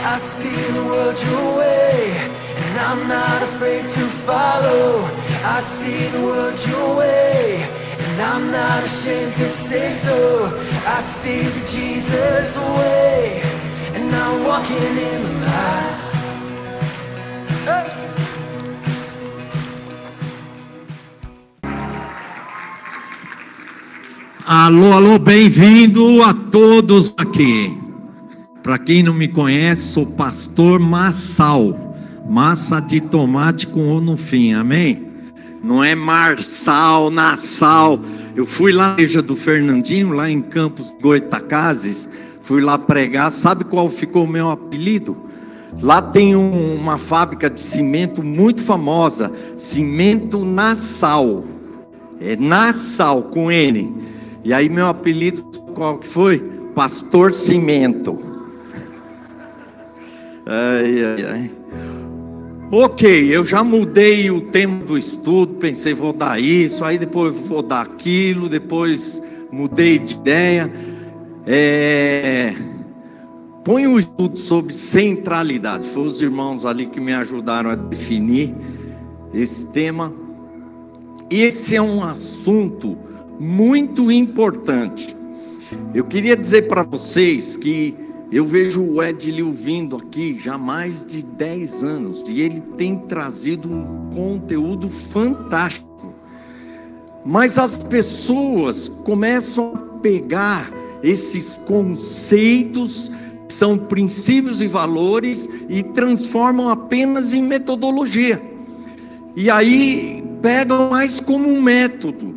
I see the world your way, and I'm not afraid to follow. I see the world your way, and I'm not ashamed to say so. I see the Jesus way, and I'm walking in the light. Hey. Alô, alô, bem-vindo a todos aqui. Para quem não me conhece, sou pastor Massal, massa de tomate com O no fim, amém? Não é Marçal, Nassal. Eu fui lá na igreja do Fernandinho, lá em Campos Goitacazes, fui lá pregar. Sabe qual ficou o meu apelido? Lá tem uma fábrica de cimento muito famosa, Cimento Nassal. É Nassal com N. E aí meu apelido, qual que foi? Pastor Cimento. Ai. Ok, eu já mudei o tema do estudo, pensei vou dar isso, aí depois vou dar aquilo, depois mudei de ideia. Põe um estudo sobre centralidade. Foram os irmãos ali que me ajudaram a definir esse tema. Esse é um assunto muito importante. Eu queria dizer para vocês que eu vejo o Edilio vindo aqui já há mais de 10 anos e ele tem trazido um conteúdo fantástico. Mas as pessoas começam a pegar esses conceitos, que são princípios e valores, e transformam apenas em metodologia. E aí pegam mais como um método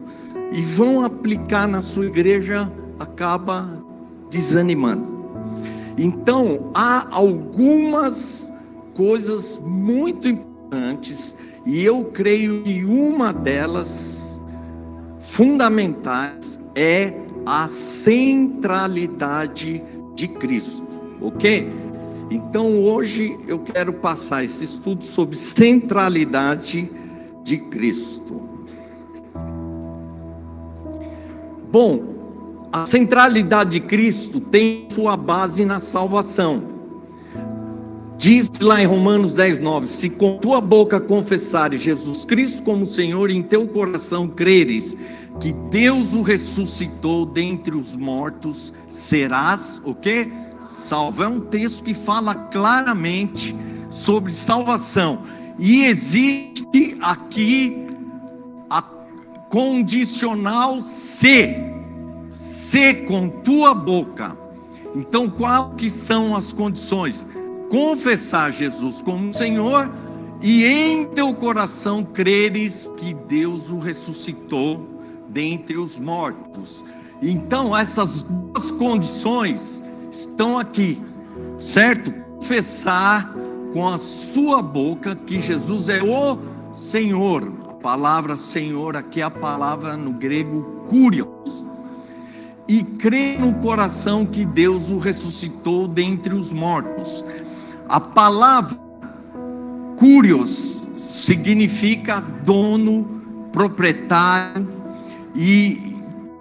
e vão aplicar na sua igreja, acaba desanimando. Então, há algumas coisas muito importantes, e eu creio que uma delas, fundamentais, é a centralidade de Cristo, ok? Então, hoje eu quero passar esse estudo sobre centralidade de Cristo. Bom, a centralidade de Cristo tem sua base na salvação. Diz lá em Romanos 10:9: se com tua boca confessares Jesus Cristo como Senhor, e em teu coração creres que Deus o ressuscitou dentre os mortos, serás o quê? Salvo. É um texto que fala claramente sobre salvação. E existe aqui a condicional se com tua boca. Então, qual que são as condições? Confessar Jesus como Senhor e em teu coração creres que Deus o ressuscitou dentre os mortos. Então, essas duas condições estão aqui, certo? Confessar com a sua boca que Jesus é o Senhor. A palavra Senhor aqui é a palavra no grego kurios. E crer no coração que Deus o ressuscitou dentre os mortos. A palavra kurios significa dono, proprietário, e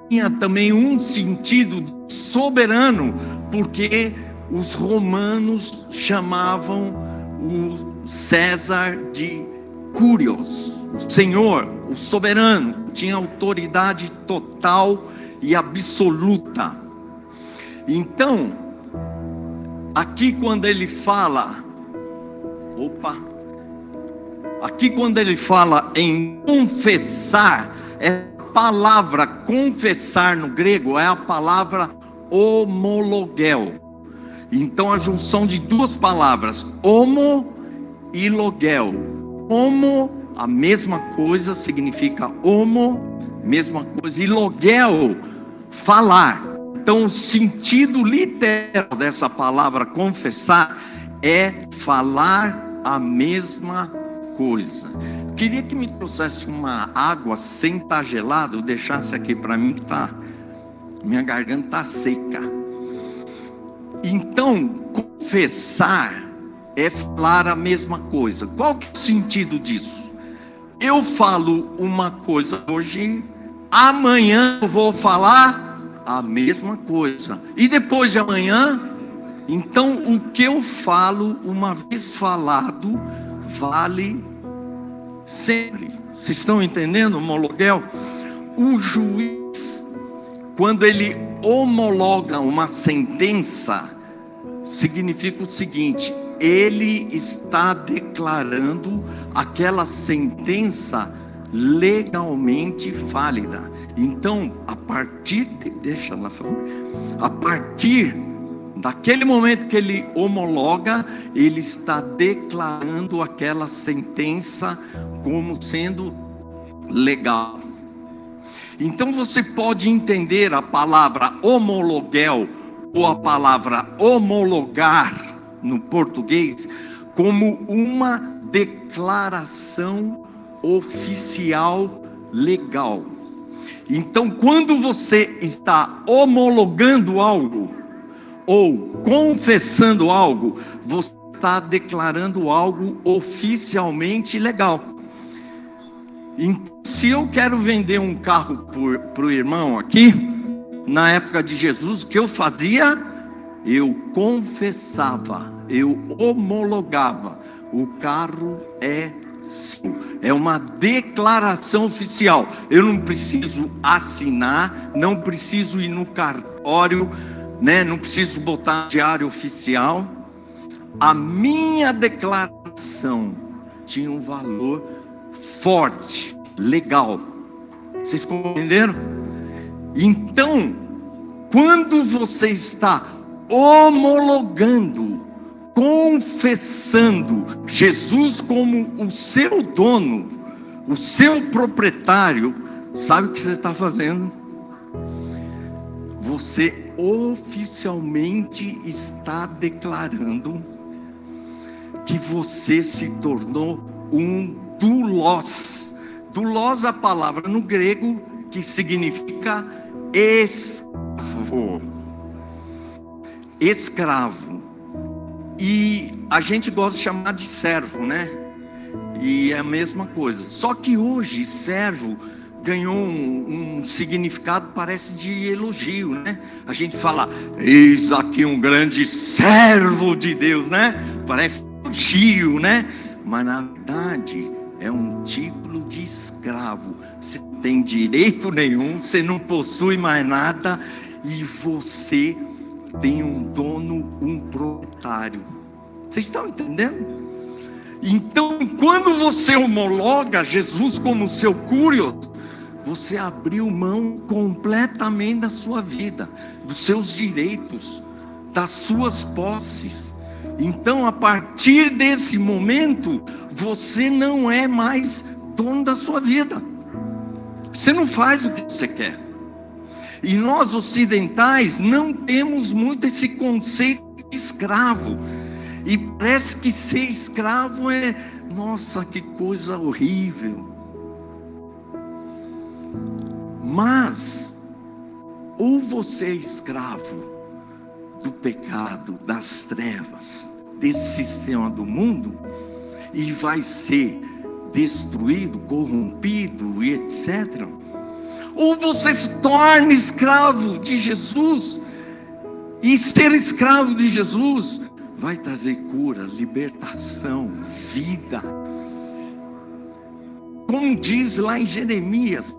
tinha também um sentido soberano, porque os romanos chamavam o César de kurios, o Senhor, o soberano, tinha autoridade total e absoluta. Então, aqui quando ele fala, em confessar, essa palavra confessar no grego é a palavra homologel. Então a junção de duas palavras, homo e logel. Homo, a mesma coisa, significa homo, mesma coisa, e logel, falar. Então o sentido literal dessa palavra confessar é falar a mesma coisa. Eu queria que me trouxesse uma água sem estar gelada, eu deixasse aqui para mim, que minha garganta está seca. Então, confessar é falar a mesma coisa. Qual que é o sentido disso? Eu falo uma coisa hoje, amanhã eu vou falar a mesma coisa, e depois de amanhã Então, o que eu falo, uma vez falado, vale sempre. Vocês estão entendendo, homologuel? O juiz, quando ele homologa uma sentença, significa o seguinte: ele está declarando aquela sentença legalmente válida. Então, a partir daquele momento que ele homologa, ele está declarando aquela sentença como sendo legal. Então você pode entender a palavra homologuel ou a palavra homologar no português como uma declaração oficial legal. Então, quando você está homologando algo ou confessando algo, você está declarando algo oficialmente legal. Então, se eu quero vender um carro para o irmão aqui, na época de Jesus, o que eu fazia? Eu confessava, eu homologava: o carro é seu. É uma declaração oficial. Eu não preciso assinar, não preciso ir no cartório, não preciso botar diário oficial. A minha declaração tinha um valor forte, legal. Vocês compreenderam? Então, quando você está homologando, confessando Jesus como o seu dono, o seu proprietário, sabe o que você está fazendo? Você oficialmente está declarando que você se tornou um doulos. Doulos é a palavra no grego que significa escravo. Escravo. E a gente gosta de chamar de servo, E é a mesma coisa. Só que hoje servo ganhou um significado, parece de elogio, A gente fala: eis aqui um grande servo de Deus, Parece elogio, Mas na verdade é um título de escravo. Você não tem direito nenhum, você não possui mais nada, e você tem um dono, um proprietário. Vocês estão entendendo? Então, quando você homologa Jesus como seu curios, você abriu mão completamente da sua vida, dos seus direitos, das suas posses. Então, a partir desse momento, você não é mais dono da sua vida. Você não faz o que você quer. E nós ocidentais não temos muito esse conceito de escravo. E parece que ser escravo é, nossa, que coisa horrível. Mas, ou você é escravo do pecado, das trevas, desse sistema do mundo, e vai ser destruído, corrompido e etc. Ou você se torna escravo de Jesus, e ser escravo de Jesus vai trazer cura, libertação, vida. Como diz lá em Jeremias,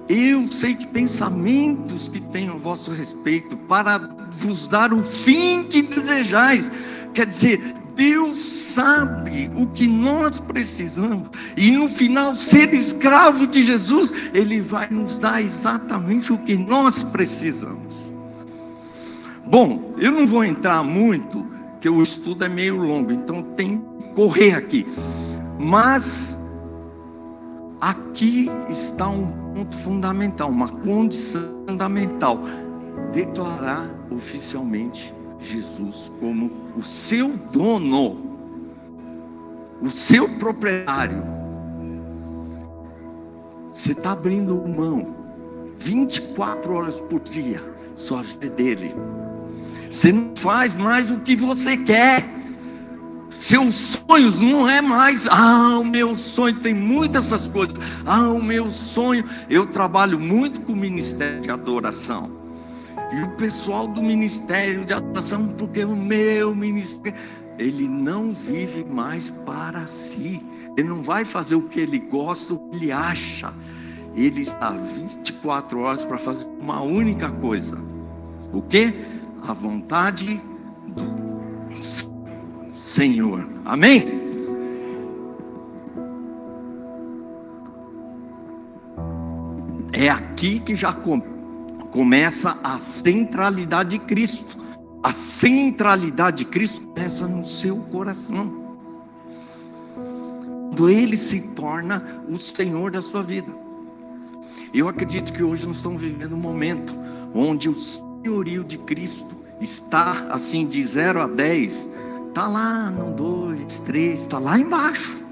Eu sei que pensamentos que tenho a vosso respeito, para vos dar o fim que desejais. Quer dizer, Deus sabe o que nós precisamos, e no final, ser escravo de Jesus, Ele vai nos dar exatamente o que nós precisamos. Bom, eu não vou entrar muito, porque o estudo é meio longo, então tem que correr aqui. Mas aqui está um ponto fundamental, uma condição fundamental: declarar oficialmente Jesus como o seu dono, o seu proprietário. Você está abrindo mão 24 horas por dia, sua vida é dele. Você não faz mais o que você quer. Seus sonhos não é mais, o meu sonho, tem muitas essas coisas. O meu sonho, eu trabalho muito com o ministério de adoração. E o pessoal do ministério de adoração, porque o meu ministério, ele não vive mais para si. Ele não vai fazer o que ele gosta, o que ele acha. Ele está 24 horas para fazer uma única coisa. O quê? A vontade do Senhor. Amém? É aqui que já começa a centralidade de Cristo. A centralidade de Cristo começa no seu coração. Quando Ele se torna o Senhor da sua vida. Eu acredito que hoje nós estamos vivendo um momento onde o senhorio de Cristo está assim de 0 a 10. Está lá no 2, 3, está lá embaixo.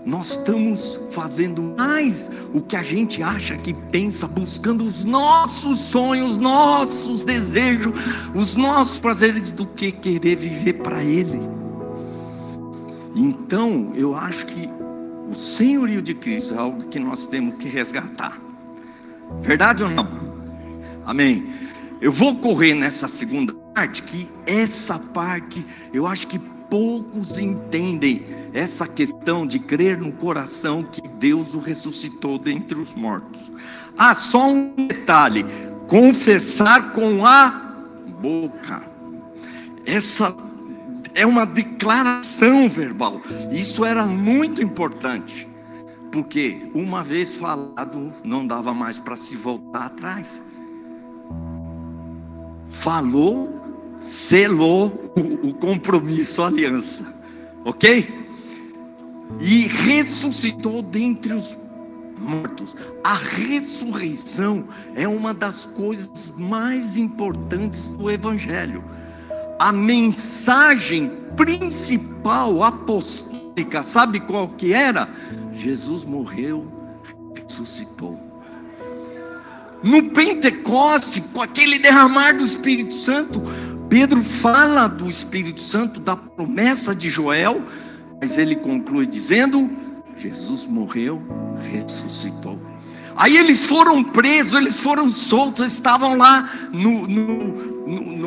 Nós estamos fazendo mais o que a gente acha que pensa, buscando os nossos sonhos, nossos desejos, os nossos prazeres, do que querer viver para Ele. Então, eu acho que o senhorio de Cristo é algo que nós temos que resgatar. Verdade ou não? Amém. Eu vou correr nessa segunda parte, que essa parte eu acho que poucos entendem essa questão de crer no coração que Deus o ressuscitou dentre os mortos. Ah, só um detalhe: confessar com a boca. Essa é uma declaração verbal. Isso era muito importante, porque uma vez falado, não dava mais para se voltar atrás. Falou, selou o compromisso, a aliança, ok? E ressuscitou dentre os mortos. A ressurreição é uma das coisas mais importantes do Evangelho. A mensagem principal apostólica, sabe qual que era? Jesus morreu, ressuscitou. No Pentecoste, com aquele derramar do Espírito Santo, Pedro fala do Espírito Santo, da promessa de Joel, mas ele conclui dizendo: Jesus morreu, ressuscitou. Aí eles foram presos, eles foram soltos, estavam lá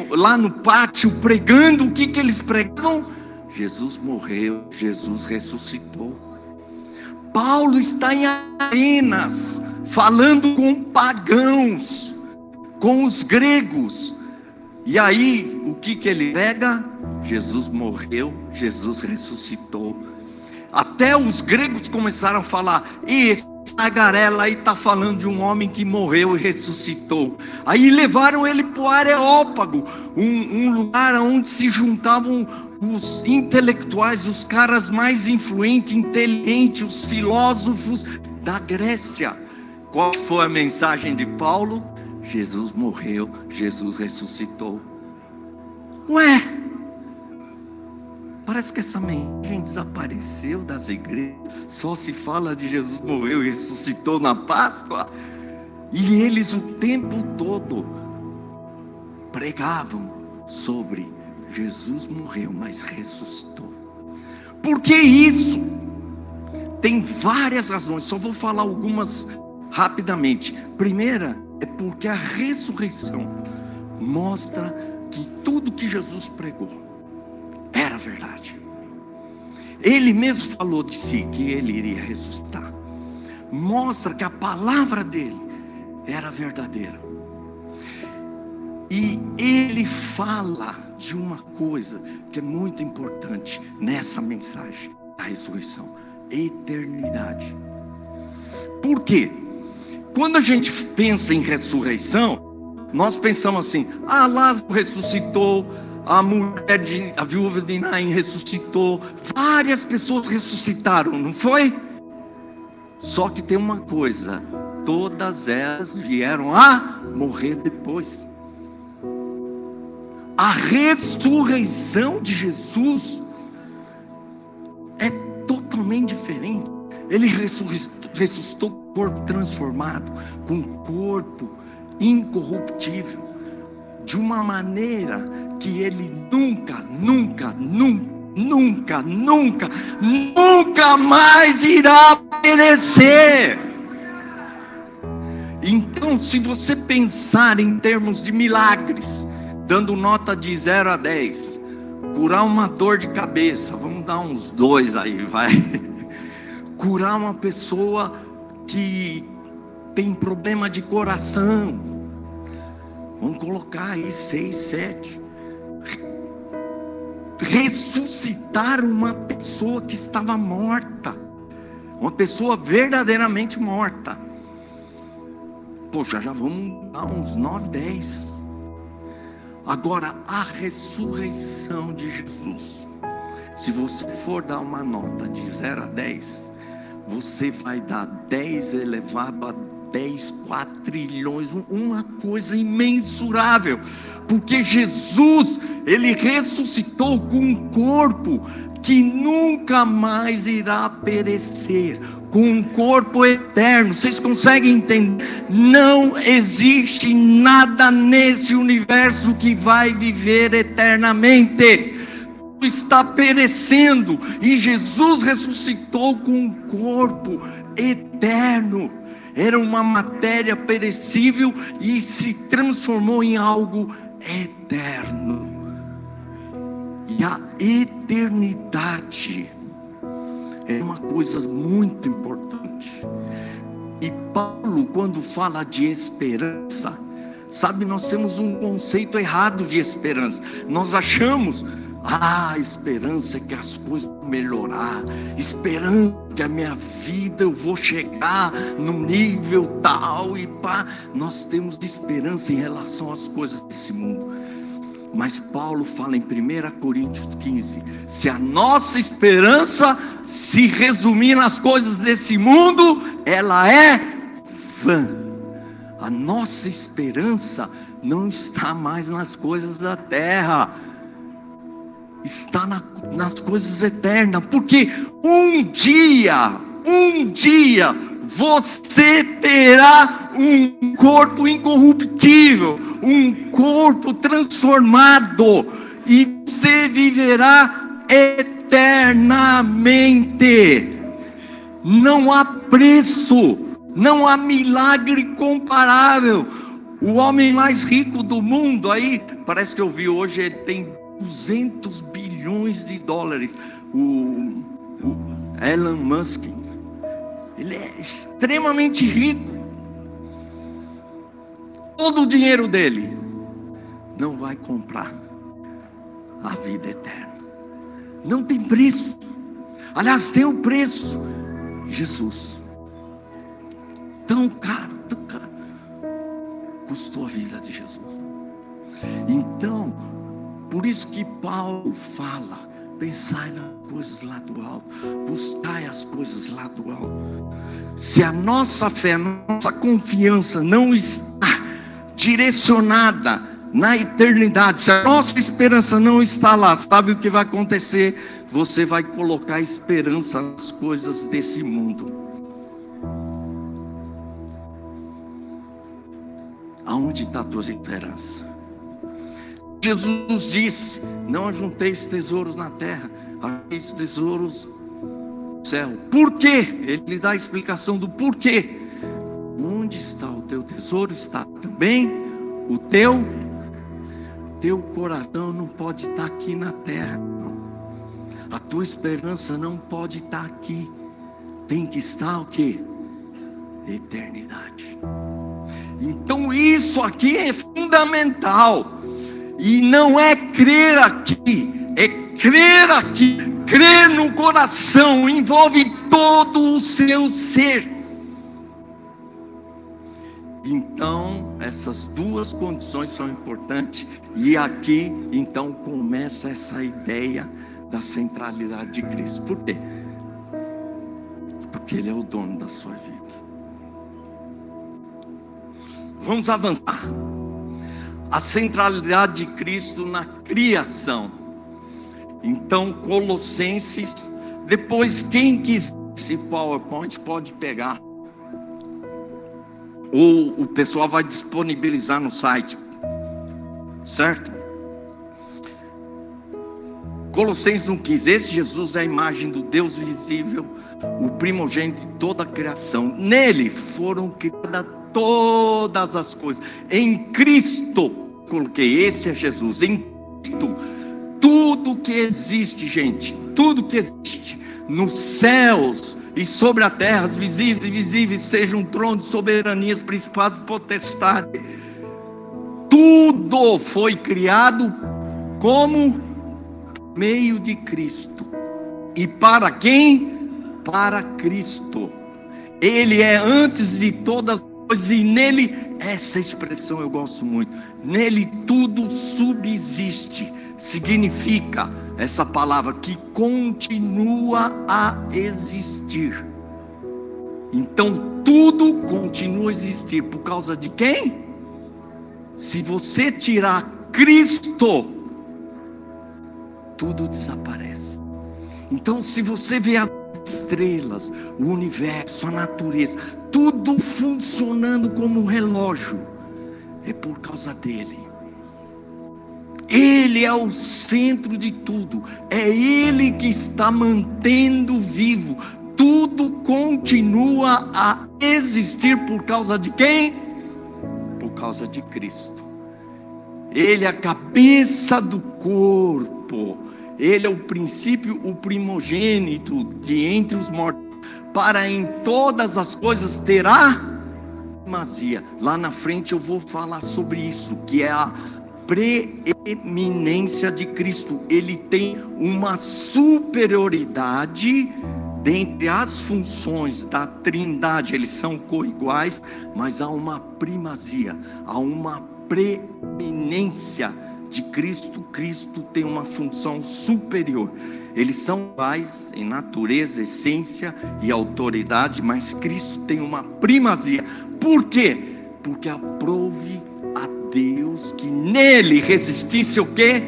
lá no pátio pregando. O que eles pregavam? Jesus morreu, Jesus ressuscitou. Paulo está em Atenas, falando com pagãos, com os gregos. E aí, o que ele prega? Jesus morreu, Jesus ressuscitou. Até os gregos começaram a falar: esse tagarela aí está falando de um homem que morreu e ressuscitou. Aí levaram ele para o Areópago, um lugar onde se juntavam os intelectuais, os caras mais influentes, inteligentes, os filósofos da Grécia. Qual foi a mensagem de Paulo? Jesus morreu, Jesus ressuscitou. Ué, parece que essa mensagem desapareceu das igrejas. Só se fala de Jesus morreu e ressuscitou na Páscoa. E eles o tempo todo pregavam sobre Jesus morreu, mas ressuscitou. Por que isso? Tem várias razões, só vou falar algumas rapidamente. Primeira é porque a ressurreição mostra que tudo que Jesus pregou era verdade. Ele mesmo falou de si que ele iria ressuscitar. Mostra que a palavra dele era verdadeira. E ele fala de uma coisa que é muito importante nessa mensagem da ressurreição: eternidade. Por quê? Quando a gente pensa em ressurreição, nós pensamos assim: ah, Lázaro ressuscitou, a viúva de Naim ressuscitou, várias pessoas ressuscitaram, não foi? Só que tem uma coisa: todas elas vieram a morrer depois. A ressurreição de Jesus é totalmente diferente. Ele ressuscitou com o corpo transformado, com um corpo incorruptível, de uma maneira que ele nunca mais irá perecer. Então, se você pensar em termos de milagres, dando nota de 0 a 10, curar uma dor de cabeça, vamos dar uns 2 aí, vai. Curar uma pessoa que tem problema de coração, vamos colocar aí 6, 7. Ressuscitar uma pessoa que estava morta, uma pessoa verdadeiramente morta. Poxa, já vamos dar uns 9, 10. Agora, a ressurreição de Jesus, se você for dar uma nota de 0 a 10, você vai dar 10 elevado a 10 quatrilhões, uma coisa imensurável, porque Jesus, ele ressuscitou com um corpo que nunca mais irá perecer, com um corpo eterno. Vocês conseguem entender? Não existe nada nesse universo que vai viver eternamente. Tudo está perecendo, e Jesus ressuscitou com um corpo eterno. Era uma matéria perecível e se transformou em algo eterno. E a eternidade é uma coisa muito importante. E Paulo, quando fala de esperança, sabe, nós temos um conceito errado de esperança. Nós achamos, a esperança é que as coisas vão melhorar, esperança que a minha vida eu vou chegar num nível tal e pá. Nós temos esperança em relação às coisas desse mundo. Mas Paulo fala em 1 Coríntios 15, se a nossa esperança se resumir nas coisas desse mundo, ela é vã. A nossa esperança não está mais nas coisas da terra, está nas coisas eternas, porque um dia você terá um corpo incorruptível, um corpo transformado, e você viverá eternamente. Não há preço, não há milagre comparável. O homem mais rico do mundo aí, parece que eu vi hoje, ele tem 200 bilhões de dólares, o Elon Musk. Ele é extremamente rico. Todo o dinheiro dele não vai comprar a vida eterna. Não tem preço. Aliás, tem o preço: Jesus. Tão caro, custou a vida de Jesus. Então, por isso que Paulo fala: pensai nas coisas lá do alto, buscai as coisas lá do alto. Se a nossa fé, a nossa confiança não está direcionada na eternidade, se a nossa esperança não está lá, sabe o que vai acontecer? Você vai colocar esperança nas coisas desse mundo. Aonde está a tua esperança? Jesus disse: não ajunteis tesouros na terra, ajunteis tesouros no céu. Por quê? Ele dá a explicação do porquê. Onde está o teu tesouro, está também o teu coração. Não pode estar aqui na terra, não. A tua esperança não pode estar aqui. Tem que estar o quê? Eternidade. Então isso aqui é fundamental. E não é crer aqui, é crer aqui. Crer no coração envolve todo o seu ser. Então, essas duas condições são importantes. E aqui, então, começa essa ideia da centralidade de Cristo. Por quê? Porque Ele é o dono da sua vida. Vamos avançar. A centralidade de Cristo na criação. Então, Colossenses, depois quem quiser esse PowerPoint pode pegar, ou o pessoal vai disponibilizar no site, certo? Colossenses 1,15, esse Jesus é a imagem do Deus visível, o primogênito de toda a criação. Nele foram criadas todas as coisas. Em Cristo, coloquei, esse é Jesus. Em Cristo, tudo que existe, gente, tudo que existe nos céus e sobre a terra, as visíveis e invisíveis, sejam tronos, soberanias, principados, potestades, tudo foi criado como meio de Cristo. E para quem? Para Cristo. Ele é antes de todas as coisas, e nele, essa expressão eu gosto muito, nele tudo subsiste. Significa essa palavra que continua a existir. Então tudo continua a existir por causa de quem? Se você tirar Cristo, tudo desaparece. Então, se você vê as estrelas, o universo, a natureza, tudo funcionando como um relógio, é por causa dele. Ele é o centro de tudo, é ele que está mantendo vivo. Tudo continua a existir por causa de quem? Por causa de Cristo. Ele é a cabeça do corpo. Ele é o princípio, o primogênito de entre os mortos, para em todas as coisas terá primazia. Lá na frente eu vou falar sobre isso, que é a preeminência de Cristo. Ele tem uma superioridade dentre as funções da Trindade. Eles são coiguais, mas há uma primazia, há uma preeminência de Cristo. Cristo tem uma função superior. Eles são iguais em natureza, essência e autoridade, mas Cristo tem uma primazia. Por quê? Porque aprove a Deus que nele resistisse o quê?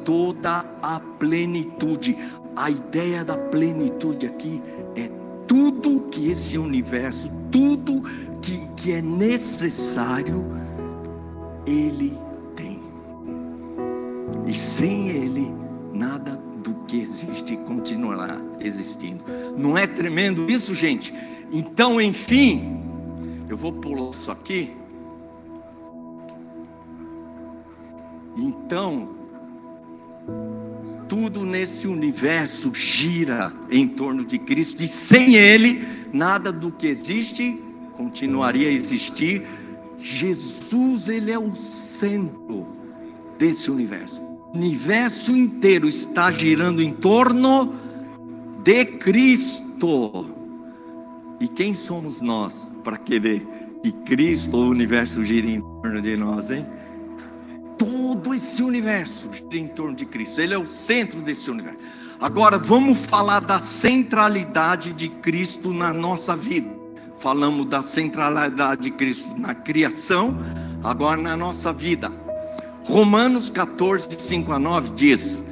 Toda a plenitude. A ideia da plenitude aqui é tudo que esse universo, tudo que é necessário, ele tem. E sem ele, nada do que existe continuará existindo. Não é tremendo isso, gente? Então, enfim, eu vou pular isso aqui. Então, tudo nesse universo gira em torno de Cristo, e sem ele, nada do que existe continuaria a existir. Jesus, ele é o centro desse universo. O universo inteiro está girando em torno de Cristo. E quem somos nós para querer que Cristo, o universo, gire em torno de nós, hein? Todo esse universo gira em torno de Cristo. Ele é o centro desse universo. Agora vamos falar da centralidade de Cristo na nossa vida. Falamos da centralidade de Cristo na criação, agora na nossa vida. Romanos 14, 5-9 diz: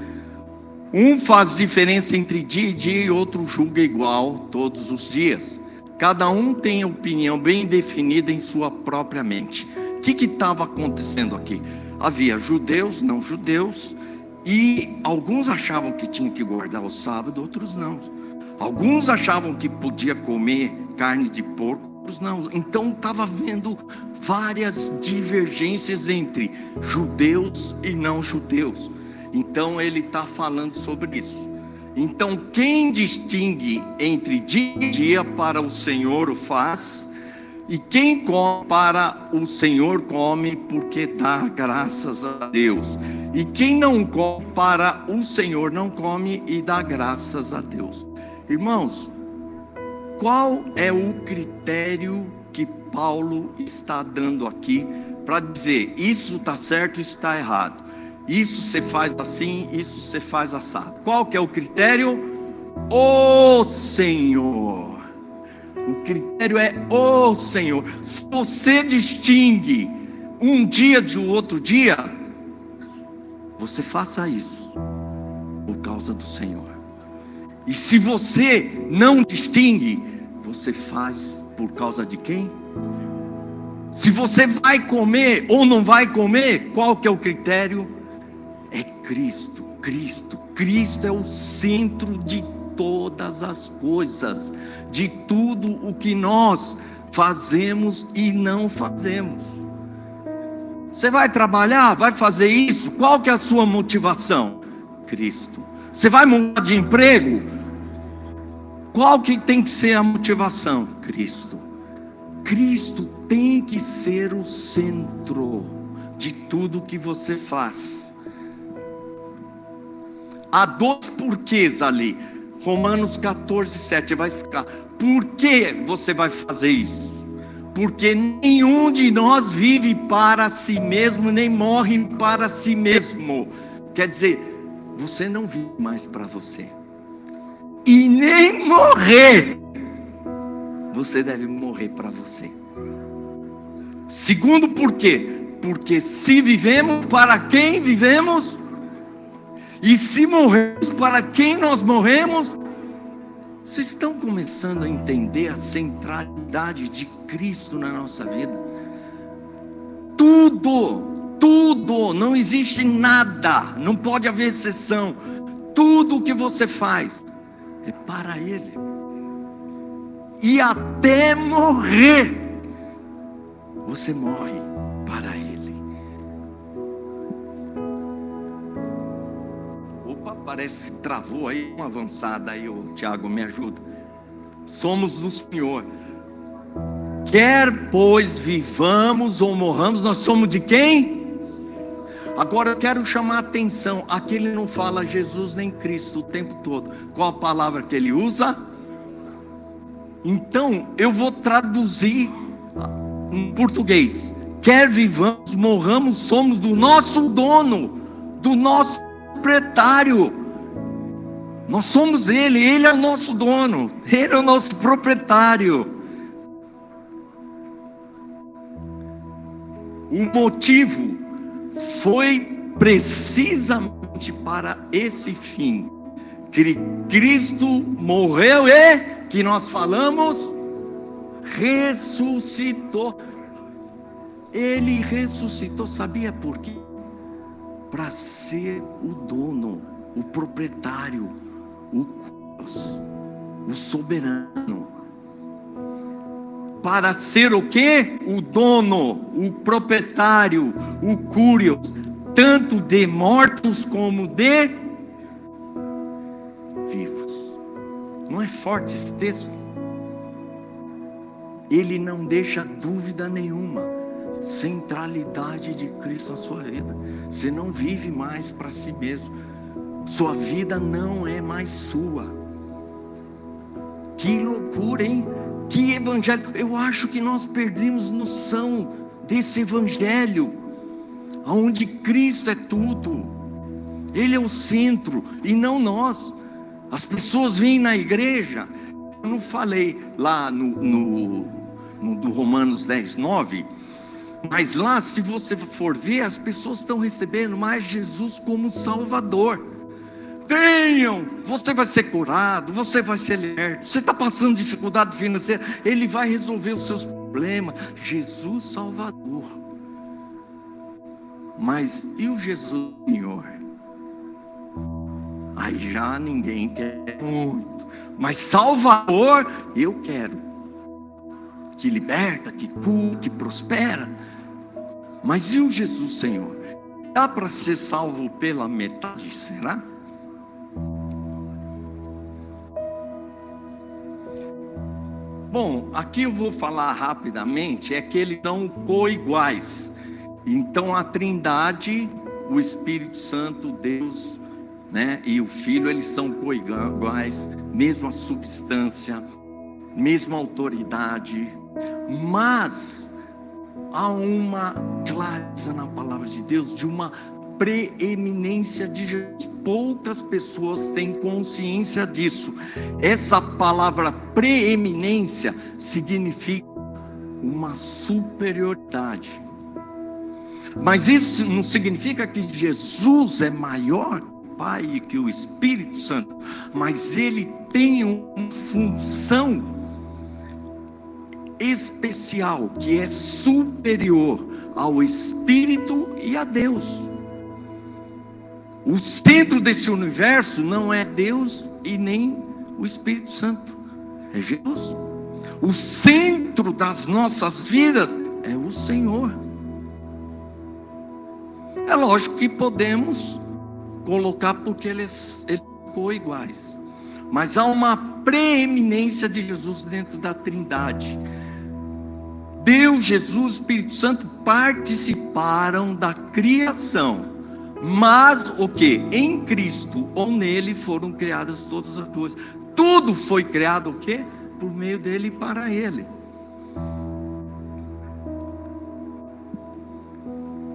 um faz diferença entre dia e dia e outro julga igual todos os dias. Cada um tem a opinião bem definida em sua própria mente. O que estava acontecendo aqui? Havia judeus, não judeus, e alguns achavam que tinham que guardar o sábado, outros não. Alguns achavam que podia comer carne de porco, outros não. Então estava havendo várias divergências entre judeus e não judeus. Então ele está falando sobre isso. Então quem distingue entre dia e dia para o Senhor o faz, e quem come para o Senhor come porque dá graças a Deus. E quem não come para o Senhor não come e dá graças a Deus. Irmãos, qual é o critério que Paulo está dando aqui para dizer isso está certo, isso está errado? Isso você faz assim, isso você faz assado. Qual que é o critério? O Senhor. O critério é o Senhor. Se você distingue um dia de outro dia, você faça isso por causa do Senhor. E se você não distingue, você faz por causa de quem? Se você vai comer ou não vai comer, qual que é o critério? É Cristo. Cristo é o centro de todas as coisas, de tudo o que nós fazemos e não fazemos. Você vai trabalhar, vai fazer isso, qual que é a sua motivação? Cristo. Você vai mudar de emprego? Qual que tem que ser a motivação? Cristo. Cristo tem que ser o centro de tudo que você faz. Há dois porquês ali. Romanos 14:7 vai ficar. Por que você vai fazer isso? Porque nenhum de nós vive para si mesmo, nem morre para si mesmo. Quer dizer, você não vive mais para você. E nem morrer. Você deve morrer para você. Segundo porquê? Porque se vivemos, para quem vivemos? E se morremos, para quem nós morremos? Vocês estão começando a entender a centralidade de Cristo na nossa vida? Tudo, não existe nada, não pode haver exceção. Tudo o que você faz é para Ele. E até morrer, você morre para Ele. Opa, parece que travou aí uma avançada aí, Tiago, me ajuda. Somos do Senhor. Quer pois vivamos ou morramos, nós somos de quem? Agora eu quero chamar a atenção. Aqui ele não fala Jesus nem Cristo o tempo todo. Qual a palavra que ele usa? Então eu vou traduzir em português. Quer vivamos, morramos, somos do nosso dono, do nosso proprietário. Nós somos Ele, Ele é o nosso dono, Ele é o nosso proprietário. O motivo foi precisamente para esse fim, que Cristo morreu e, que nós falamos, ressuscitou. Ele ressuscitou, sabia por quê? Para ser o dono, o proprietário, o soberano. Para ser o quê? O dono, o proprietário, o curios, tanto de mortos como de vivos. Não é forte esse texto? Ele não deixa dúvida nenhuma. Centralidade de Cristo na sua vida. Você não vive mais para si mesmo. Sua vida não é mais sua. Que loucura, hein? Que evangelho. Eu acho que nós perdemos noção desse evangelho, onde Cristo é tudo. Ele é o centro e não nós. As pessoas vêm na igreja. Eu não falei lá no do Romanos 10:9, mas lá, se você for ver, as pessoas estão recebendo mais Jesus como Salvador. Venham, você vai ser curado, você vai ser liberto. Você está passando dificuldade financeira, Ele vai resolver os seus problemas. Jesus Salvador. Mas e o Jesus Senhor? Aí já ninguém quer muito. Mas Salvador, eu quero. Que liberta, que cura, que prospera. Mas e o Jesus Senhor? Dá para ser salvo pela metade, será? Bom, aqui eu vou falar rapidamente, é que eles são coiguais. Então a Trindade, o Espírito Santo, Deus, né, e o Filho, eles são coiguais, mesma substância, mesma autoridade, mas há uma clareza na palavra de Deus, de uma preeminência de Jesus. Poucas pessoas têm consciência disso. Essa palavra preeminência significa uma superioridade. Mas isso não significa que Jesus é maior que o Pai e que o Espírito Santo, mas ele tem uma função especial que é superior ao Espírito e a Deus. O centro desse universo não é Deus e nem o Espírito Santo, é Jesus. O centro das nossas vidas é o Senhor. É lógico que podemos colocar porque eles ficou iguais, mas há uma preeminência de Jesus dentro da Trindade. Deus, Jesus, Espírito Santo participaram da criação, mas o que? Em Cristo ou nele foram criadas todas as coisas. Tudo foi criado o quê? Por meio dele e para ele.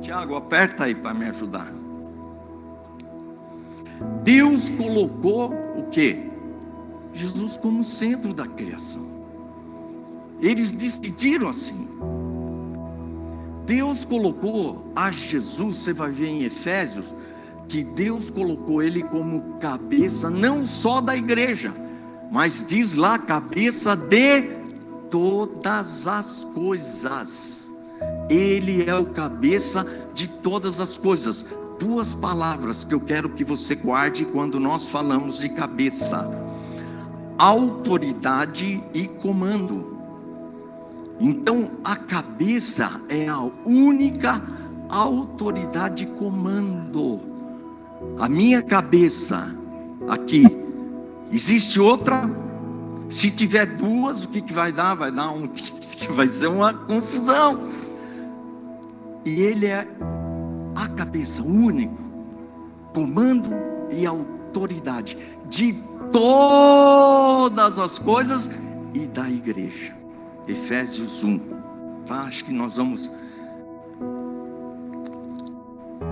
Tiago, aperta aí para me ajudar. Deus colocou o quê? Jesus como centro da criação. Eles decidiram assim. Deus colocou a Jesus, você vai ver em Efésios, que Deus colocou ele como cabeça, não só da igreja, mas diz lá, cabeça de todas as coisas. Ele é o cabeça de todas as coisas. Duas palavras que eu quero que você guarde quando nós falamos de cabeça: autoridade e comando. Então, a cabeça é a única autoridade e comando. A minha cabeça, aqui, existe outra? Se tiver duas, o que vai dar? Vai ser uma confusão. E ele é a cabeça, o único, comando e autoridade de todas as coisas e da igreja. Efésios 1, tá? Acho que nós vamos.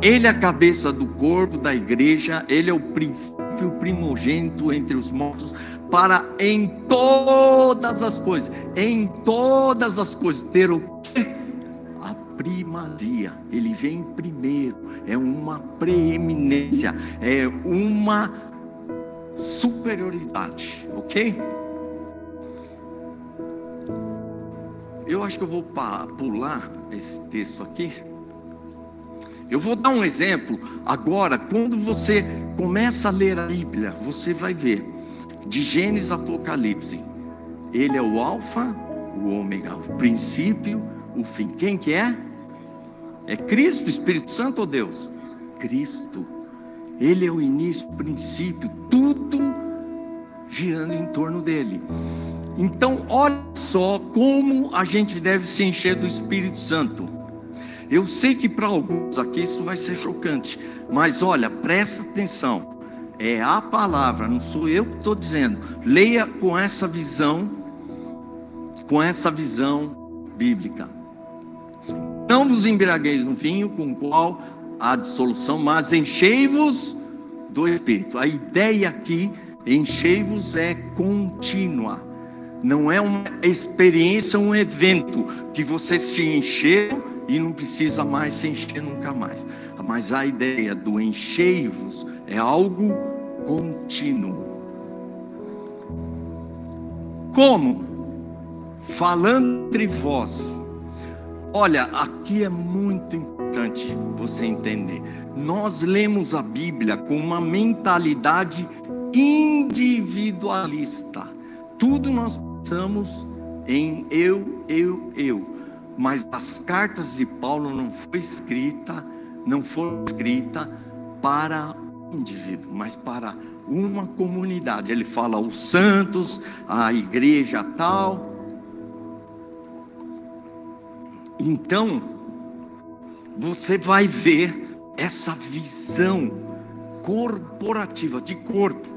Ele é a cabeça do corpo da igreja, ele é o princípio primogênito entre os mortos, para em todas as coisas ter o quê? A primazia. Ele vem primeiro, é uma preeminência, é uma superioridade, ok? Eu acho que eu vou pular esse texto aqui. Eu vou dar um exemplo. Agora, quando você começa a ler a Bíblia, você vai ver, de Gênesis a Apocalipse, ele é o alfa, o ômega, o princípio, o fim. Quem que é? É Cristo, Espírito Santo ou Deus? Cristo. Ele é o início, o princípio, tudo girando em torno dele. Então, olha só como a gente deve se encher do Espírito Santo. Eu sei que para alguns aqui isso vai ser chocante, mas olha, presta atenção. É a palavra, não sou eu que estou dizendo. Leia com essa visão bíblica. Não vos embriagueis no vinho, com o qual há dissolução, mas enchei-vos do Espírito. A ideia aqui, enchei-vos, é contínua. Não é uma experiência, um evento que você se encheu e não precisa mais se encher nunca mais. Mas a ideia do enchei-vos é algo contínuo. Como? Falando entre vós. Olha, aqui é muito importante você entender. Nós lemos a Bíblia com uma mentalidade individualista. Tudo nós pensamos em eu. Mas as cartas de Paulo não foi escrita para o indivíduo, mas para uma comunidade. Ele fala os santos, a igreja tal. Então, você vai ver essa visão corporativa, de corpo.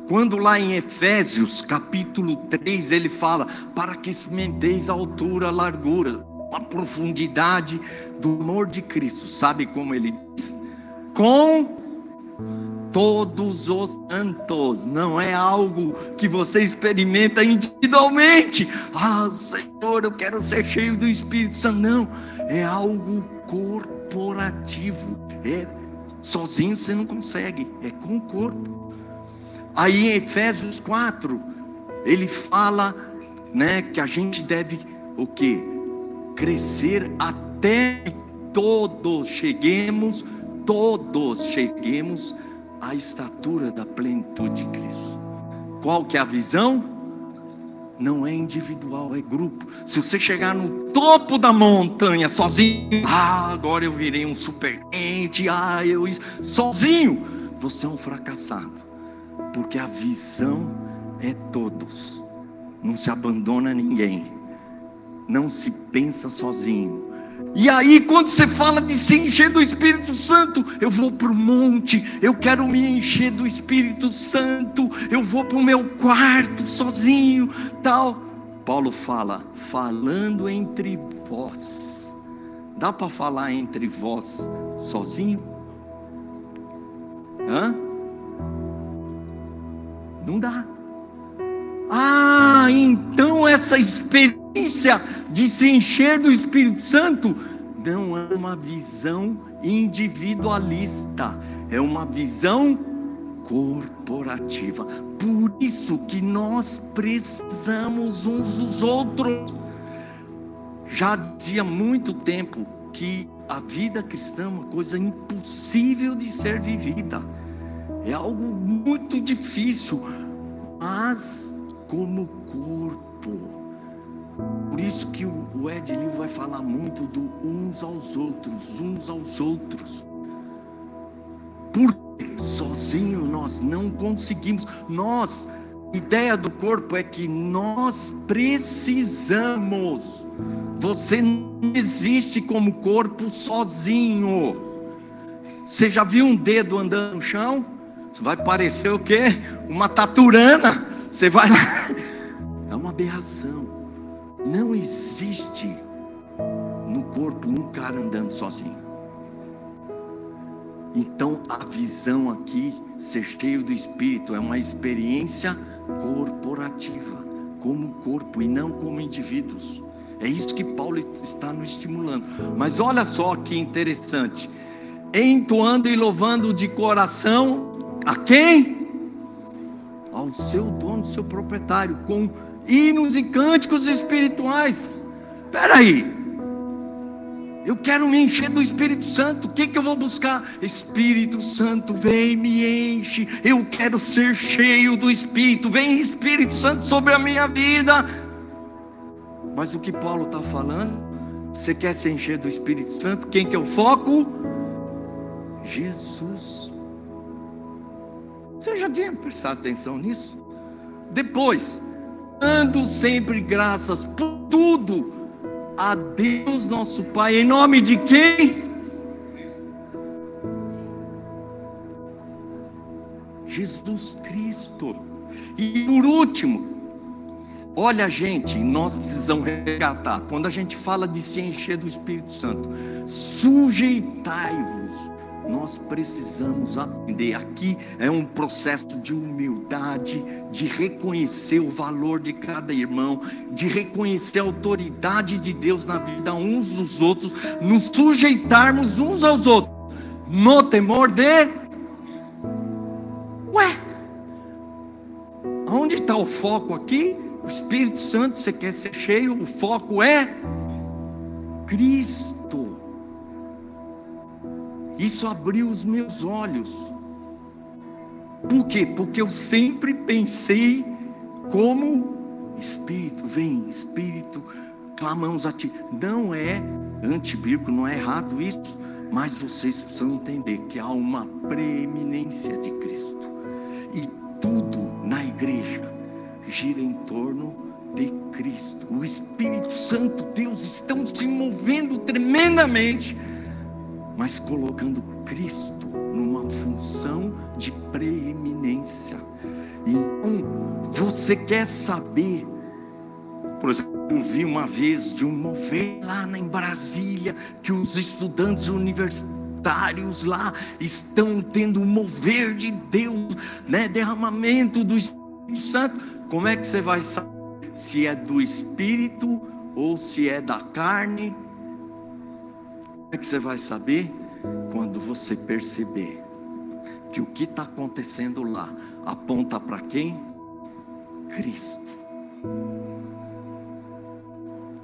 Quando lá em Efésios capítulo 3 ele fala, para que experimenteis a altura, a largura, a profundidade do amor de Cristo. Sabe como ele diz? Com todos os santos. Não é algo que você experimenta individualmente. Ah, Senhor, eu quero ser cheio do Espírito Santo. Não, é algo corporativo. Sozinho você não consegue, é com o corpo. Aí em Efésios 4, ele fala, que a gente deve o quê? Crescer até que todos cheguemos à estatura da plenitude de Cristo. Qual que é a visão? não é individual, é grupo. Se você chegar no topo da montanha sozinho, agora eu virei um super crente, sozinho, você é um fracassado, porque a visão é todos, não se abandona ninguém, não se pensa sozinho. E aí, quando você fala de se encher do Espírito Santo, eu vou para o monte, eu quero me encher do Espírito Santo, eu vou para o meu quarto sozinho, tal. Paulo fala, falando entre vós. Dá para falar entre vós sozinho? Não dá. Então essa experiência de se encher do Espírito Santo não é uma visão individualista, é uma visão corporativa. Por isso que nós precisamos uns dos outros. Já dizia há muito tempo que a vida cristã é uma coisa impossível de ser vivida, é algo muito difícil, mas como corpo. Por isso que o Ed Livre vai falar muito do uns aos outros. Porque sozinho nós não conseguimos. A ideia do corpo é que nós precisamos. Você não existe como corpo sozinho. Você já viu um dedo andando no chão? Vai parecer o quê? Uma taturana. Você vai lá. É uma aberração. Não existe no corpo um cara andando sozinho. Então a visão aqui, ser cheio do Espírito, é uma experiência corporativa, como corpo e não como indivíduos. É isso que Paulo está nos estimulando. Mas olha só que interessante. Entoando e louvando de coração a quem? Ao seu dono, seu proprietário, com hinos e cânticos espirituais. Espera aí, eu quero me encher do Espírito Santo. O que eu vou buscar? Espírito Santo, vem, me enche. Eu quero ser cheio do Espírito. Vem Espírito Santo sobre a minha vida. Mas o que Paulo está falando? Você quer se encher do Espírito Santo? Quem que é o foco? Jesus. Você já tinha prestado atenção nisso? Depois, dando sempre graças por tudo a Deus nosso Pai, em nome de quem? Jesus Cristo. E por último, olha, gente, nós precisamos resgatar. Quando a gente fala de se encher do Espírito Santo, sujeitai-vos. Nós precisamos aprender. Aqui é um processo de humildade, de reconhecer o valor de cada irmão, de reconhecer a autoridade de Deus na vida uns dos outros, nos sujeitarmos uns aos outros, no temor de... Onde está o foco aqui? O Espírito Santo. Você quer ser cheio? O foco é Cristo. Isso abriu os meus olhos. Por quê? Porque eu sempre pensei como Espírito, vem Espírito, clamamos a Ti. Não é antibíblico, não é errado isso, mas vocês precisam entender que há uma preeminência de Cristo. E tudo na igreja gira em torno de Cristo. O Espírito Santo, Deus, estão se movendo tremendamente, mas colocando Cristo numa função de preeminência. Então, você quer saber, por exemplo, eu vi uma vez de um mover lá em Brasília, que os estudantes universitários lá estão tendo um mover de Deus, derramamento do Espírito Santo. Como é que você vai saber se é do Espírito ou se é da carne? Como é que você vai saber? Quando você perceber que o que está acontecendo lá aponta para quem? Cristo.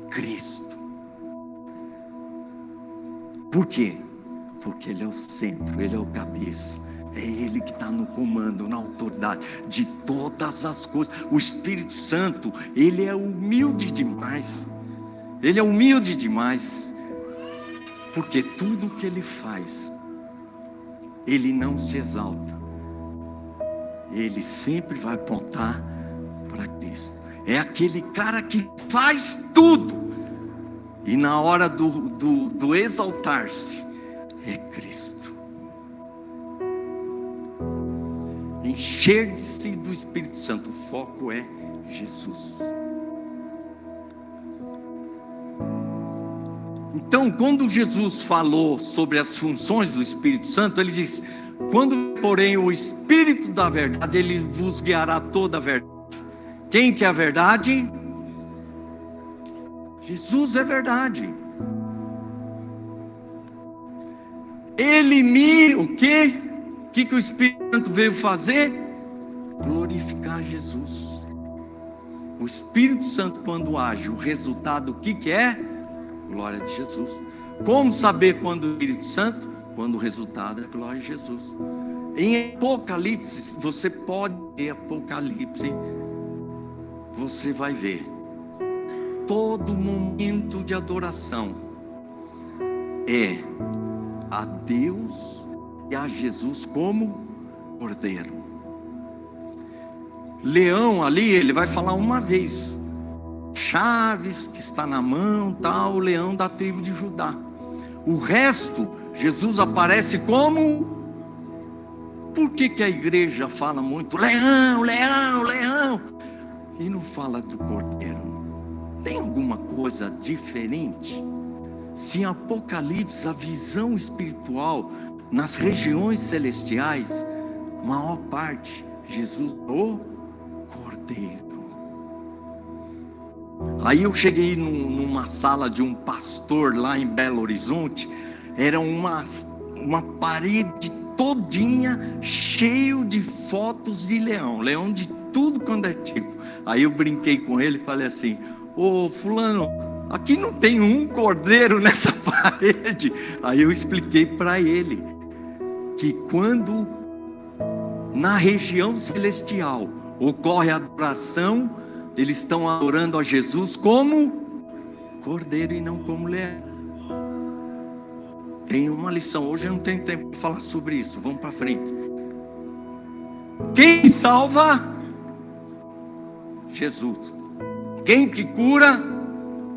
Cristo. Por quê? Porque Ele é o centro, Ele é o cabeça, É Ele que está no comando, na autoridade de todas as coisas. O Espírito Santo, Ele é humilde demais. Ele é humilde demais. Porque tudo que Ele faz, Ele não se exalta. Ele sempre vai apontar para Cristo. É aquele cara que faz tudo. E na hora do exaltar-se, é Cristo. Encher-se do Espírito Santo, o foco é Jesus. Então, quando Jesus falou sobre as funções do Espírito Santo, ele diz: quando, porém, o Espírito da verdade, ele vos guiará toda a verdade. Quem que é a verdade? Jesus é verdade. Ele o quê? O que o Espírito Santo veio fazer? Glorificar Jesus. O Espírito Santo, quando age, o resultado, o que é? Glória de Jesus. Como saber quando o Espírito Santo? Quando o resultado é glória de Jesus. Em Apocalipse, você pode ler Apocalipse, você vai ver. Todo momento de adoração é a Deus e a Jesus como Cordeiro. Leão ali, ele vai falar uma vez. Chaves que está na mão, tal, o leão da tribo de Judá. O resto, Jesus aparece como... Por que a igreja fala muito leão, leão, leão? E não fala do Cordeiro? Tem alguma coisa diferente? Se em Apocalipse, a visão espiritual, nas regiões celestiais, maior parte, Jesus, o Cordeiro. Aí eu cheguei numa sala de um pastor lá em Belo Horizonte. Era uma parede todinha cheio de fotos de leão. Leão de tudo quando é tipo. Aí eu brinquei com ele e falei assim: ô fulano, aqui não tem um cordeiro nessa parede. Aí eu expliquei para ele que quando na região celestial ocorre a adoração, eles estão adorando a Jesus como cordeiro e não como leão. Tem uma lição, hoje eu não tenho tempo de falar sobre isso, vamos para frente. Quem salva? Jesus. Quem que cura?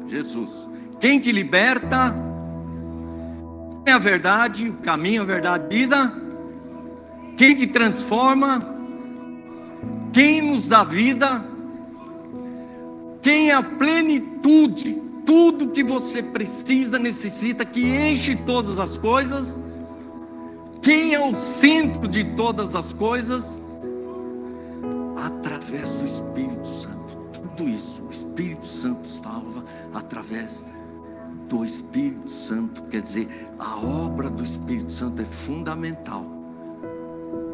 Jesus. Quem que liberta? Quem é a verdade, o caminho, a verdade, a vida? Quem que transforma? Quem nos dá vida? Quem é a plenitude? Tudo que você precisa, necessita, que enche todas as coisas. Quem é o centro de todas as coisas? Através do Espírito Santo. Tudo isso, o Espírito Santo salva através do Espírito Santo. Quer dizer, a obra do Espírito Santo é fundamental.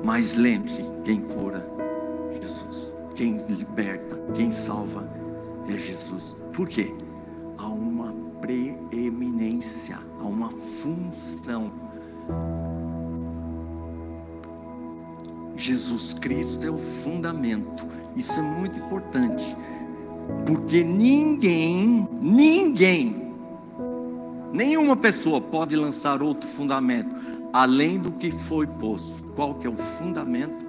Mas lembre-se, quem cura? Jesus. Quem liberta, quem salva é Jesus. Por quê? Há uma preeminência, há uma função. Jesus Cristo é o fundamento. Isso é muito importante, porque nenhuma pessoa pode lançar outro fundamento além do que foi posto. Qual que é o fundamento?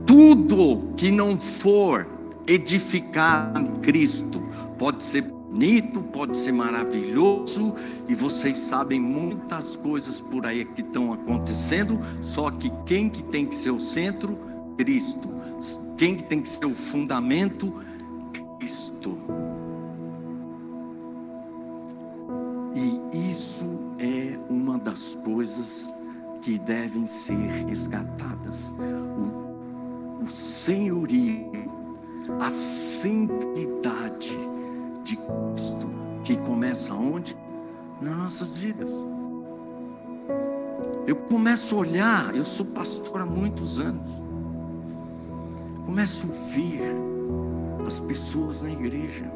Tudo que não for edificado em Cristo pode ser bonito, pode ser maravilhoso, e vocês sabem muitas coisas por aí que estão acontecendo. Só que quem que tem que ser o centro? Cristo. Quem que tem que ser o fundamento? Cristo. E isso é uma das coisas que devem ser resgatadas. O senhorio, a santidade de Cristo, que começa onde? Nas nossas vidas. Eu começo a olhar, eu sou pastor há muitos anos, começo a ver as pessoas na igreja,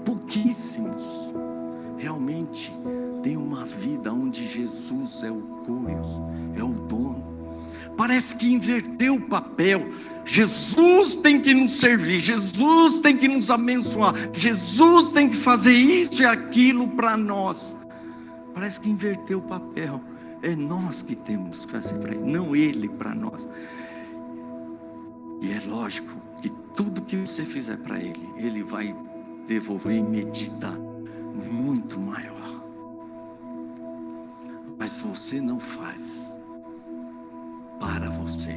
pouquíssimos realmente ter uma vida onde Jesus é o Curios, é o dono. Parece que inverteu o papel. Jesus tem que nos servir, Jesus tem que nos abençoar, Jesus tem que fazer isso e aquilo para nós. Parece que inverteu o papel. É nós que temos que fazer para Ele, não Ele para nós. E é lógico que tudo que você fizer para Ele, Ele vai devolver em medida muito maior. Mas você não faz para você.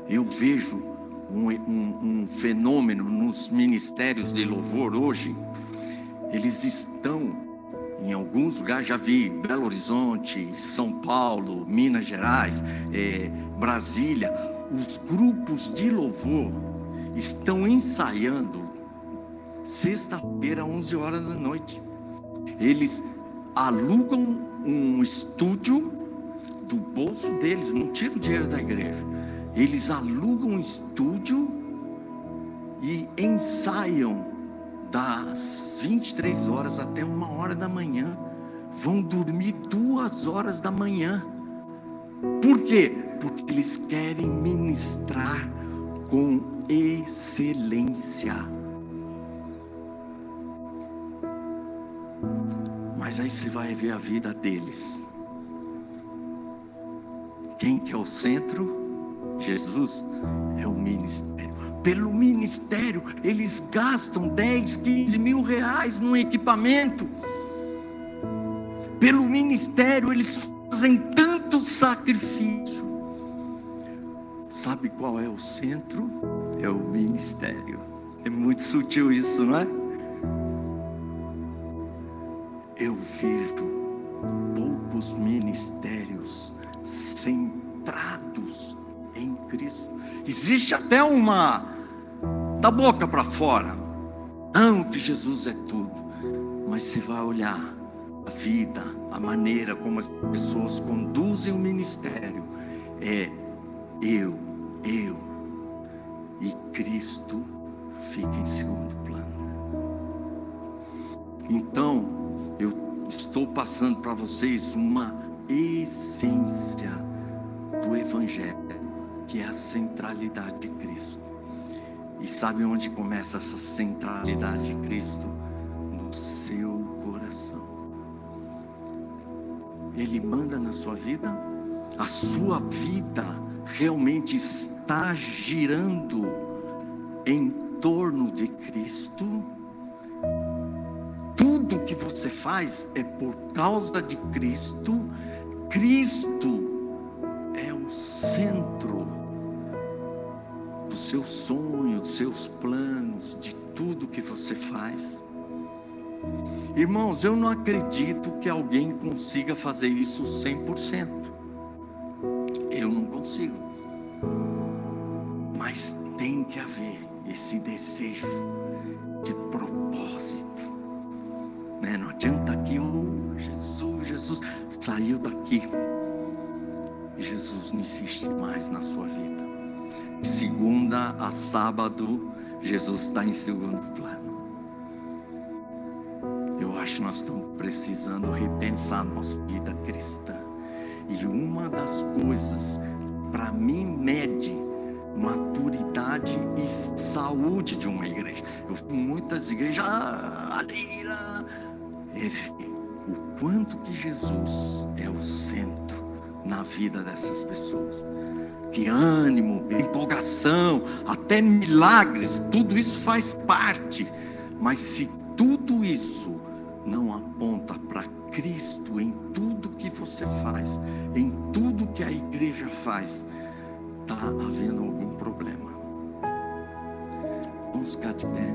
Eu vejo um fenômeno nos ministérios de louvor hoje. Eles estão em alguns lugares, já vi Belo Horizonte, São Paulo, Minas Gerais, Brasília. Os grupos de louvor estão ensaiando sexta-feira, 11 horas da noite. Eles alugam um estúdio do bolso deles, não tiram o dinheiro da igreja. Eles alugam um estúdio e ensaiam das 23 horas até 1h da manhã. Vão dormir 2 horas da manhã. Por quê? Porque eles querem ministrar com excelência. Mas aí você vai ver a vida deles. Quem que é o centro? Jesus é o ministério. Pelo ministério, eles gastam 10, 15 mil reais num equipamento. Pelo ministério, eles fazem tanto sacrifício. Sabe qual é o centro? É o ministério. É muito sutil isso, não é? Eu vejo poucos ministérios centrados em Cristo. Existe até uma da boca para fora, não que Jesus é tudo, mas você vai olhar a vida, a maneira como as pessoas conduzem o ministério, é eu, e Cristo fica em segundo plano. Então eu estou passando para vocês uma essência do Evangelho, que é a centralidade de Cristo. E sabe onde começa essa centralidade de Cristo? No seu coração. Ele manda na sua vida? A sua vida realmente está girando em torno de Cristo? Tudo que você faz é por causa de Cristo. Cristo é o centro dos seus sonhos, dos seus planos, de tudo que você faz. Irmãos, eu não acredito que alguém consiga fazer isso 100%. Eu não consigo. Mas tem que haver esse desejo, esse propósito. Não adianta que Jesus saiu daqui. Jesus não existe mais na sua vida. De segunda a sábado, Jesus está em segundo plano. Eu acho que nós estamos precisando repensar a nossa vida cristã. E uma das coisas, para mim, mede maturidade e saúde de uma igreja. Eu fui em muitas igrejas, o quanto que Jesus é o centro na vida dessas pessoas. Que ânimo, empolgação, até milagres, tudo isso faz parte. Mas se tudo isso não aponta para Cristo em tudo que você faz, em tudo que a igreja faz, está havendo algum problema. Vamos ficar de pé.